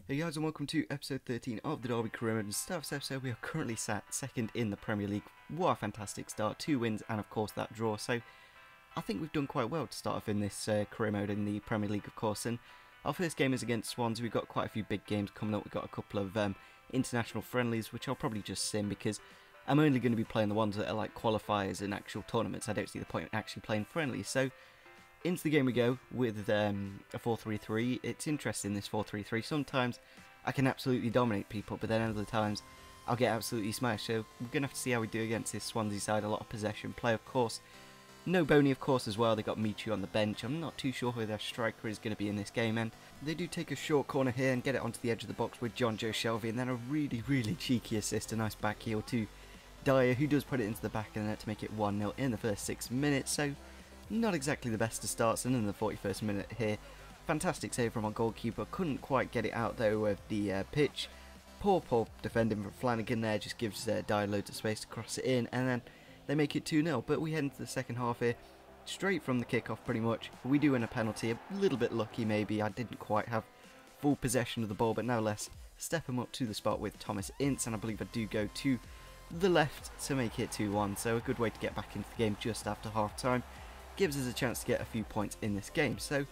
Hey guys, and welcome to episode 13 of the Derby Career Mode. And to start this episode, we are currently sat second in the Premier League. What a fantastic start, 2 wins and of course that draw. So I think we've done quite well to start off in this career mode in the Premier League, of course. And our first game is against Swansea. We've got quite a few big games coming up. We've got a couple of international friendlies, which I'll probably just sim because I'm only going to be playing the ones that are like qualifiers and actual tournaments. I don't see the point in actually playing friendlies. So into the game we go with a 4-3-3. It's interesting, this 4-3-3. Sometimes I can absolutely dominate people, but then other times I'll get absolutely smashed. So we're going to have to see how we do against this Swansea side. A lot of possession play, of course. No Boney, of course, as well. They got Michu on the bench. I'm not too sure who their striker is going to be in this game. And they do take a short corner here and get it onto the edge of the box with John Joe Shelby. And then a really cheeky assist, a nice back heel to Dyer, who does put it into the back of the net to make it 1-0 in the first 6 minutes. So not exactly the best of starts, and in the 41st minute here, fantastic save from our goalkeeper. Couldn't quite get it out though of the pitch. Poor defending from Flanagan there, just gives Dyer loads of space to cross it in, and then they make it 2-0. But we head into the second half here, straight from the kickoff pretty much. We do win a penalty, a little bit lucky maybe. I didn't quite have full possession of the ball, but no less, step him up to the spot with Thomas Ince, and I believe I do go to the left to make it 2-1. So a good way to get back into the game just after half time. Gives us a chance to get a few points in this game. So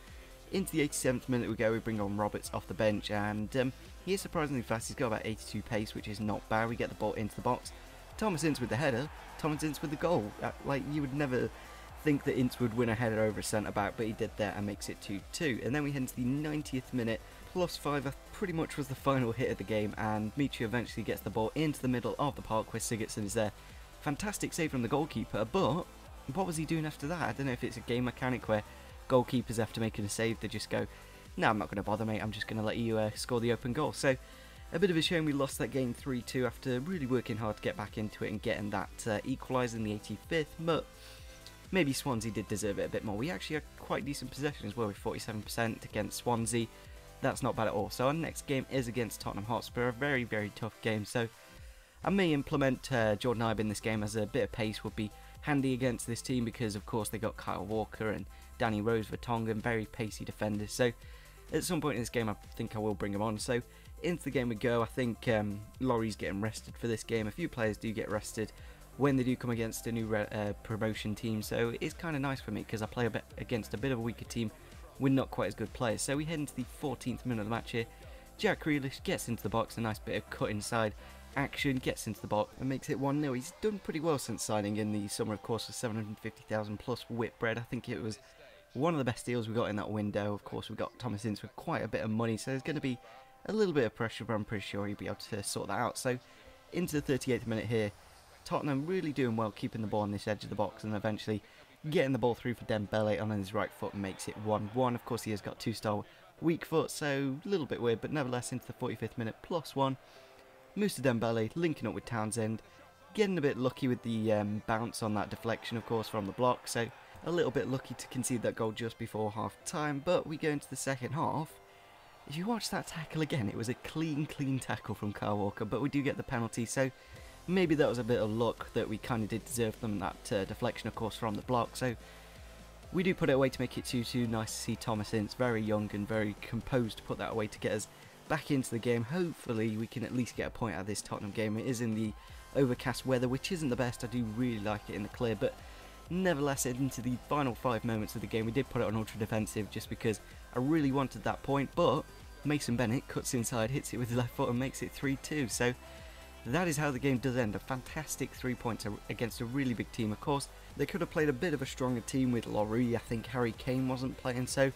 into the 87th minute we go, we bring on Roberts off the bench, and he is surprisingly fast. He's got about 82 pace, which is not bad. We get the ball into the box. Thomas Ince with the header, Thomas Ince with the goal. Like, you would never think that Ince would win a header over a centre-back, but he did that and makes it 2-2. And then we head into the 90th minute, +5 pretty much was the final hit of the game, and Michu eventually gets the ball into the middle of the park where Sigurdsson is there. Fantastic save from the goalkeeper, but what was he doing after that? I don't know if it's a game mechanic where goalkeepers, after making a save, they just go, no, I'm not going to bother, mate, I'm just going to let you score the open goal. So a bit of a shame we lost that game 3-2 after really working hard to get back into it and getting that equaliser in the 85th, but maybe Swansea did deserve it a bit more. We actually had quite decent possession as well with 47% against Swansea. That's not bad at all. So our next game is against Tottenham Hotspur, a very tough game. So I may implement Jordan Ibe in this game, as a bit of pace would be handy against this team, because of course they got Kyle Walker and Danny Rose Vertonghen, very pacey defenders. So at some point in this game I think I will bring him on. So into the game we go. I think Laurie's getting rested for this game. A few players do get rested when they do come against a new promotion team, so it's kind of nice for me because I play against a bit of a weaker team with not quite as good players. So we head into the 14th minute of the match here. Jack Grealish gets into the box, a nice bit of cut inside action, gets into the box and makes it 1-0. He's done pretty well since signing in the summer, of course, with 750,000 plus Whitbread. I think it was one of the best deals we got in that window. Of course, we got Thomas Ince with quite a bit of money, so there's going to be a little bit of pressure, but I'm pretty sure he'll be able to sort that out. So into the 38th minute here, Tottenham really doing well, keeping the ball on this edge of the box and eventually getting the ball through for Dembele on his right foot and makes it 1-1. Of course, he has got 2-star weak foot, so a little bit weird, but nevertheless into the 45th minute, +1. Moussa Dembele linking up with Townsend, getting a bit lucky with the bounce on that deflection, of course, from the block, so a little bit lucky to concede that goal just before half time. But we go into the second half. If you watch that tackle again, it was a clean tackle from Kyle Walker, but we do get the penalty, so maybe that was a bit of luck that we kind of did deserve them, that deflection, of course, from the block. So we do put it away to make it 2-2. Nice to see Thomas Ince, very young and very composed, to put that away to get us back into the game. Hopefully we can at least get a point out of this Tottenham game. It is in the overcast weather, which isn't the best. I do really like it in the clear, but nevertheless, into the final 5 moments of the game, we did put it on ultra defensive just because I really wanted that point, but Mason Bennett cuts inside, hits it with his left foot and makes it 3-2. So that is how the game does end. A fantastic 3 points against a really big team. Of course, they could have played a bit of a stronger team with Laurie. I think Harry Kane wasn't playing, so it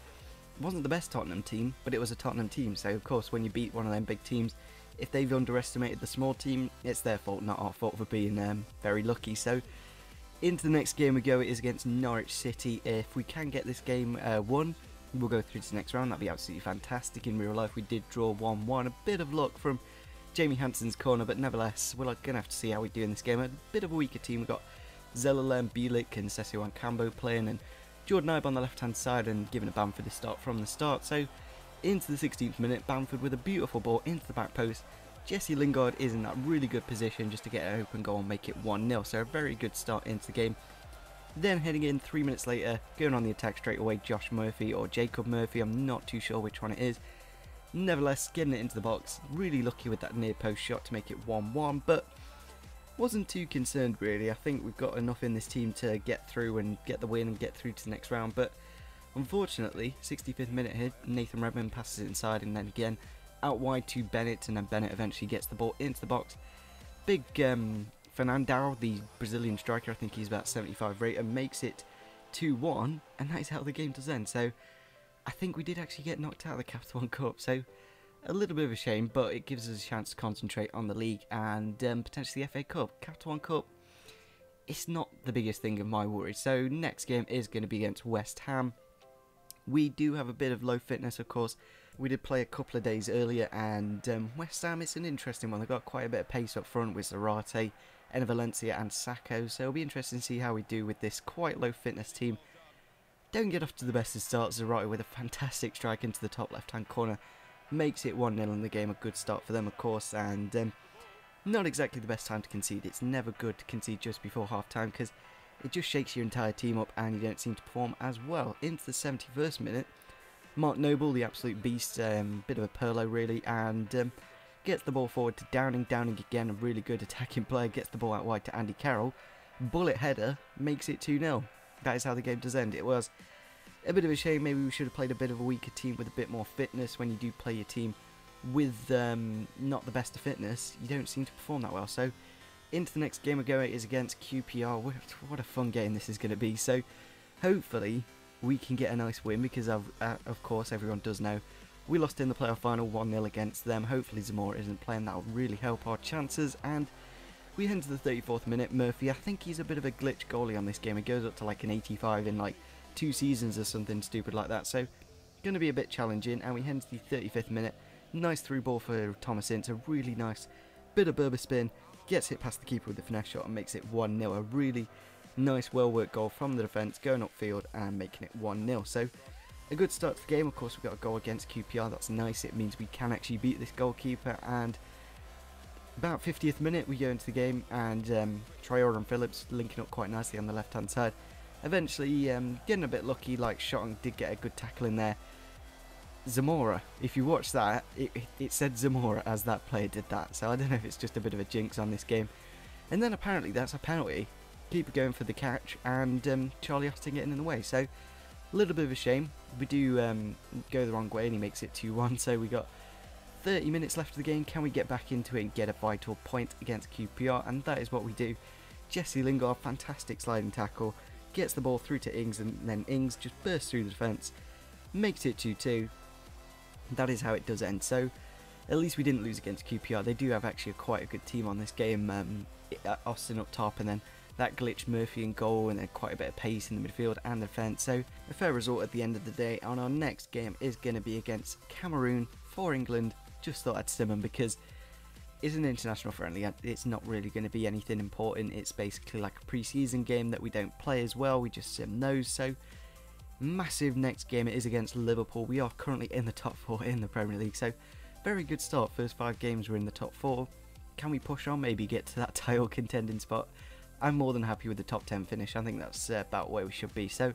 wasn't the best Tottenham team, but it was a Tottenham team. So of course, when you beat one of them big teams, if they've underestimated the small team, it's their fault, not our fault for being very lucky. So into the next game we go. It is against Norwich City. If we can get this game won, we'll go through to the next round. That'd be absolutely fantastic. In real life, we did draw 1-1. A bit of luck from Jamie Hansen's corner, but nevertheless, we're going to have to see how we do in this game. A bit of a weaker team. We've got Zelalem, Bielik and Sessio Cambo playing, and Jordan Ibe on the left hand side, and giving a Bamford a start from the start. So into the 16th minute, Bamford with a beautiful ball into the back post. Jesse Lingard is in that really good position just to get an open goal and make it 1-0. So a very good start into the game. Then heading in 3 minutes later, going on the attack straight away, Josh Murphy or Jacob Murphy, I'm not too sure which one it is, Nevertheless, getting it into the box, really lucky with that near post shot to make it 1-1, but wasn't too concerned really. I think we've got enough in this team to get through and get the win and get through to the next round, but unfortunately, 65th minute here, Nathan Redmond passes it inside and then again out wide to Bennett, and then Bennett eventually gets the ball into the box. Big Fernandao, the Brazilian striker, I think he's about 75 rate, and makes it 2-1, and that is how the game does end. So I think we did actually get knocked out of the Capital One Cup, so a little bit of a shame, but it gives us a chance to concentrate on the league and potentially the FA Cup. Capital One Cup, it's not the biggest thing of my worries. So next game is going to be against West Ham. We do have a bit of low fitness, of course. We did play a couple of days earlier, and West Ham, it's an interesting one. They've got quite a bit of pace up front with Zarate, Enner Valencia and Sacco, so it'll be interesting to see how we do with this quite low fitness team. Don't get off to the best of starts. Zarate with a fantastic strike into the top left hand corner makes it 1-0 in the game. A good start for them, of course, and not exactly the best time to concede. It's never good to concede just before half time because it just shakes your entire team up and you don't seem to perform as well. Into the 71st minute, Mark Noble, the absolute beast, bit of a Perlo really, and gets the ball forward to Downing. Downing again, a really good attacking player, gets the ball out wide to Andy Carroll. Bullet header makes it 2-0. That is how the game does end. It was a bit of a shame. Maybe we should have played a bit of a weaker team with a bit more fitness. When you do play your team with not the best of fitness, you don't seem to perform that well. So into the next game we go, it is against QPR. What a fun game this is going to be. So hopefully we can get a nice win because of course everyone does know we lost in the playoff final 1-0 against them. Hopefully Zamora isn't playing. That will really help our chances. And we head to the 34th minute. Murphy, I think he's a bit of a glitch goalie on this game. He goes up to like an 85 in like 2 seasons or something stupid like that. So going to be a bit challenging. And we head to the 35th minute. Nice through ball for Thomas Ince. A really nice bit of Berber spin. Gets hit past the keeper with the finesse shot and makes it 1-0. A really nice, well-worked goal from the defence, going upfield and making it 1-0. So a good start to the game. Of course, we've got a goal against QPR. That's nice. It means we can actually beat this goalkeeper. And about 50th minute, we go into the game, and Traore and Phillips linking up quite nicely on the left-hand side. Eventually, getting a bit lucky, like Shotton did get a good tackle in there. Zamora, if you watch that, it said Zamora as that player did that. So I don't know if it's just a bit of a jinx on this game. And then apparently that's a penalty. Keeper going for the catch, and Charlie Austin getting in the way. So a little bit of a shame. We do go the wrong way, and he makes it 2-1. So we got 30 minutes left of the game. Can we get back into it and get a vital point against QPR? And that is what we do. Jesse Lingard, fantastic sliding tackle, gets the ball through to Ings, and then Ings just bursts through the defence, makes it 2-2. That is how it does end. So at least we didn't lose against QPR. They do have actually quite a good team on this game. Austin up top, and then that glitch Murphy in goal, and then quite a bit of pace in the midfield and the defence. So a fair result at the end of the day. And our next game is going to be against Cameroon for England. Just thought I'd sim them because it's an international friendly. It's not really going to be anything important. It's basically like a pre-season game that we don't play as well. We just sim those. So massive next game. It is against Liverpool. We are currently in the top 4 in the Premier League. So very good start. First 5 games we're in the top 4. Can we push on? Maybe get to that title contending spot. I'm more than happy with the top 10 finish. I think that's about where we should be. So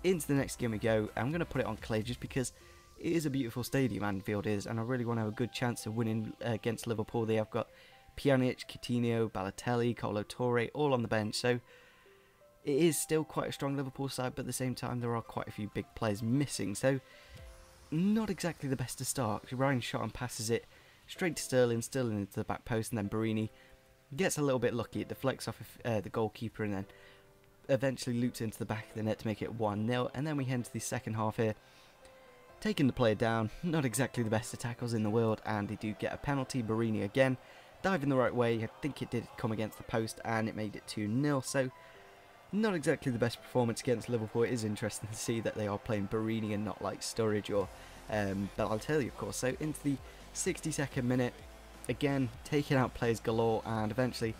into the next game we go. I'm going to put it on clay just because it is a beautiful stadium, Anfield is, and I really want to have a good chance of winning against Liverpool. They have got Pjanic, Coutinho, Balotelli, Kolo Touré all on the bench, so it is still quite a strong Liverpool side, but at the same time there are quite a few big players missing, so not exactly the best to start. Ryan Shotton passes it straight to Sterling, Sterling into the back post, and then Barini gets a little bit lucky. It deflects off the goalkeeper and then eventually loops into the back of the net to make it 1-0, and then we head into the second half here. Taking the player down, not exactly the best of tackles in the world, and they do get a penalty. Barini again, diving the right way. I think it did come against the post, and it made it 2-0. So not exactly the best performance against Liverpool. It is interesting to see that they are playing Barini and not like Sturridge or Balotelli, of course. So into the 62nd minute, again taking out players galore, and eventually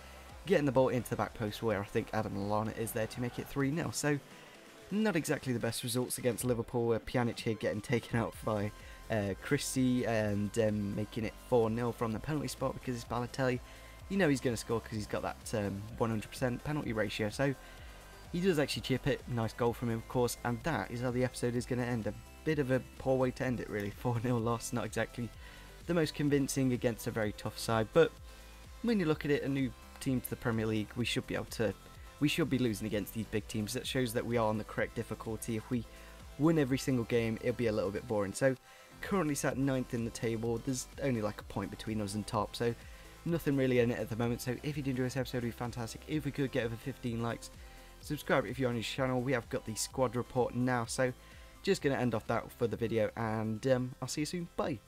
getting the ball into the back post where I think Adam Lallana is there to make it 3-0. So not exactly the best results against Liverpool. Pjanic here getting taken out by Christie and making it 4-0 from the penalty spot because it's Balotelli. You know he's going to score because he's got that 100% penalty ratio. So he does actually chip it. Nice goal from him, of course. And that is how the episode is going to end. A bit of a poor way to end it really. 4-0 loss, not exactly the most convincing against a very tough side, but when you look at it, a new team to the Premier League, we should be losing against these big teams. That shows that we are on the correct difficulty. If we win every single game, it'll be a little bit boring. So currently sat 9th in the table. There's only like a point between us and top, so nothing really in it at the moment. So if you did enjoy this episode, it would be fantastic if we could get over 15 likes. Subscribe if you're on this channel. We have got the squad report now, so just going to end off that for the video, and I'll see you soon. Bye.